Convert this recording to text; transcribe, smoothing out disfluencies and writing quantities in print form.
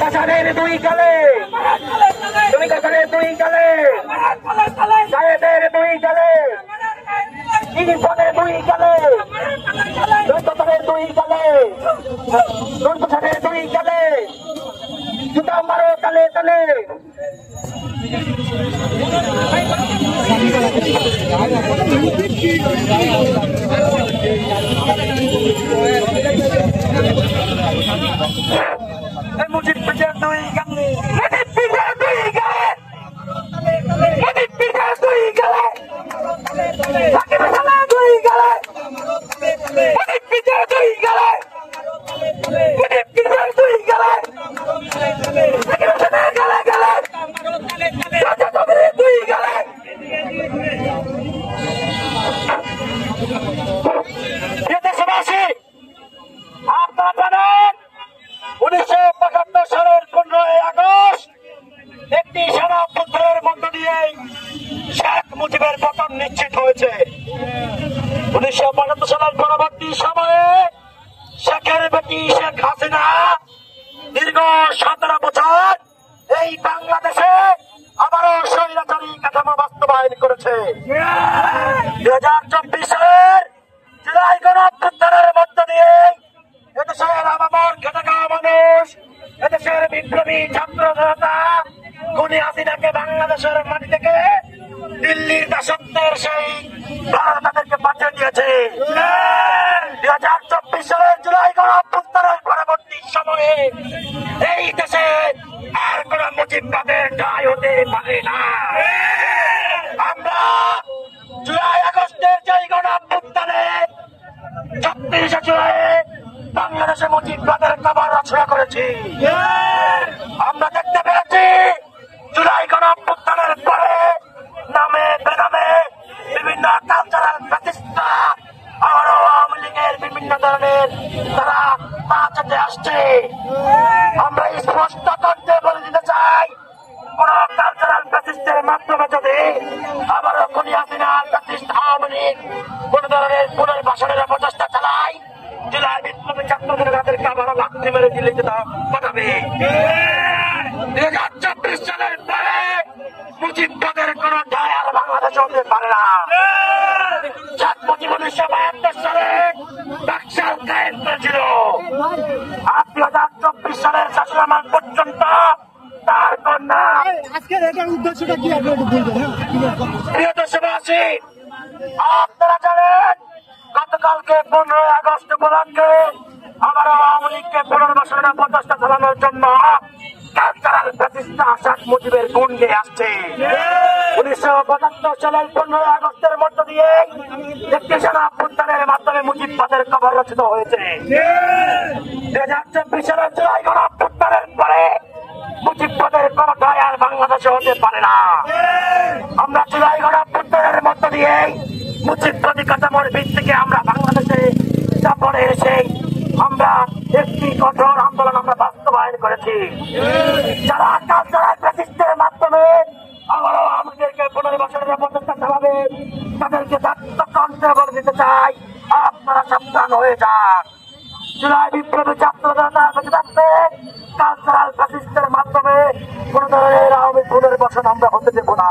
কাসানের দুই গালে, তুমি কাসানের দুই গালে, সাহেবের দুই গালে, ইরফানের দুই গালে, দৈত্যের দুই গালে, দুর্গোধনের দুই গালে, জুতা মারো তালে তালে। মুজিব পিঠের দুই গালে, মুজিব পিঠের দুই গালে, মুজিব পিঠের দুই গালে, সাকিব খানের দুই গালে, মুজিব পিঠের দুই গালে, মুজিব পিঠের দুই গালে, সাকিব খানের গালে গালে, রাজা কবিরের দুই গালে। দেশবাসী, আপনারা জানেন 1975 সালের 15ই আগস্ট একটি সেনা অভ্যুত্থানের মধ্য দিয়ে শেখ মুজিবের পতন নিশ্চিত হয়েছে। 1975 সালের পরবর্তী সময়ে শেখের বেটি শেখ হাসিনা দীর্ঘ 17 বছর এই বাংলাদেশে আবারও স্বৈরাচারী কাঠামো বাস্তবায়ন করেছে। 2024 সালের জুলাই গণঅভ্যুত্থানের মধ্য দিয়ে এদেশের আবামর খেটে খাওয়া মানুষ, এদেশের বিপ্লবী ছাত্র জনতা খুনি হাসিনাকে বাংলাদেশের মাটি থেকে দিল্লির দাসত্বের সেই ভারত তাদেরকে পাঠিয়ে দিয়েছে। 2024 সালের জুলাই গণঅভ্যুত্থানের পরবর্তী সময়ে এই দেশে আর কোন মুজিববাদের ঠাঁই হতে পারে না। আমরা জুলাই আগস্টের যে গণঅভ্যুত্থানে 36 জুলাই বাংলাদেশে মুজিববাদের কবর রচনা করেছি। আমরা দেখতে পেরেছি জুলাই গণঅভ্যুত্থানের পরে নামে বেনামে বিভিন্ন কালচারাল প্রতিষ্ঠা আরো আওয়ামী লীগের বিভিন্ন ধরনের তারা পা চাটে আসছে। আমরা স্পষ্ট কণ্ঠে বলে দিতে চাই, কোন কালচারাল প্রতিষ্ঠার মাধ্যমে যদি আবারও খুনি হাসিনা প্রতিষ্ঠা আওয়ামী লীগ কোন ধরনের পুনর্বাসনের অপচেষ্টা চালায়, জুলাই বিপ্লবী ছাত্রদের তাদেরকে আবারও লাথি মেরে দিল্লিতে পাঠাবে। 2024 সালের পরে মুজিববাদের কোন ঠাঁই আর বাংলাদেশে হতে পারে না। শেখ মুজিব 1972 সালে নকশাল কায়েম করেছিল। আর 2024 সালের শাসনামল পর্যন্ত তার কন্যা। আজকের এটার উদ্দেশ্যটা কি আপনি একটু বলবেন? প্রিয় দেশবাসী, আপনারা জানেন গতকালকে 15 আগস্ট উপলক্ষে আবারও আওয়ামী লীগকে পুনর্বাসনের প্রচেষ্টা চালানোর জন্য কালচারাল প্রতিষ্ঠা শেখ মুজিবের গুন্ডে আসছে। 1975 সালের 15 আগস্টের মধ্য দিয়ে একটি সেনা অভ্যুত্থানের মাধ্যমে মুজিববাদের কবর রচিত হয়েছে। 2024 সালের জুলাই গণঅভ্যুত্থানের পরে মুজিববাদের কোন ঠাঁই আর বাংলাদেশে হতে পারে না। আমরা জুলাই গণঅভ্যুত্থানের মধ্য দিয়ে মুজিববাদী কাঠামোর ভিত্তিকে আমরা বাংলাদেশে চাপড়ে এসে আমরা একটি কঠোর আন্দোলন আমরা বাস্তবায়ন করেছি। যারা কালচারাল প্রতিষ্ঠার মাধ্যমে আবারও আমাদেরকে পুনর্বাসনের প্রচেষ্টা চালাবে, তাদেরকে কণ্ঠে বলে দিতে চাই, আপনারা সাবধান হয়ে যান। জুলাই বিপ্লবী ছাত্র জনতা বেঁচে থাকবে কালচারাল প্রতিষ্ঠার মাধ্যমে কোন ধরনের আওয়ামী পুনর্বাসন আমরা হতে দেব না।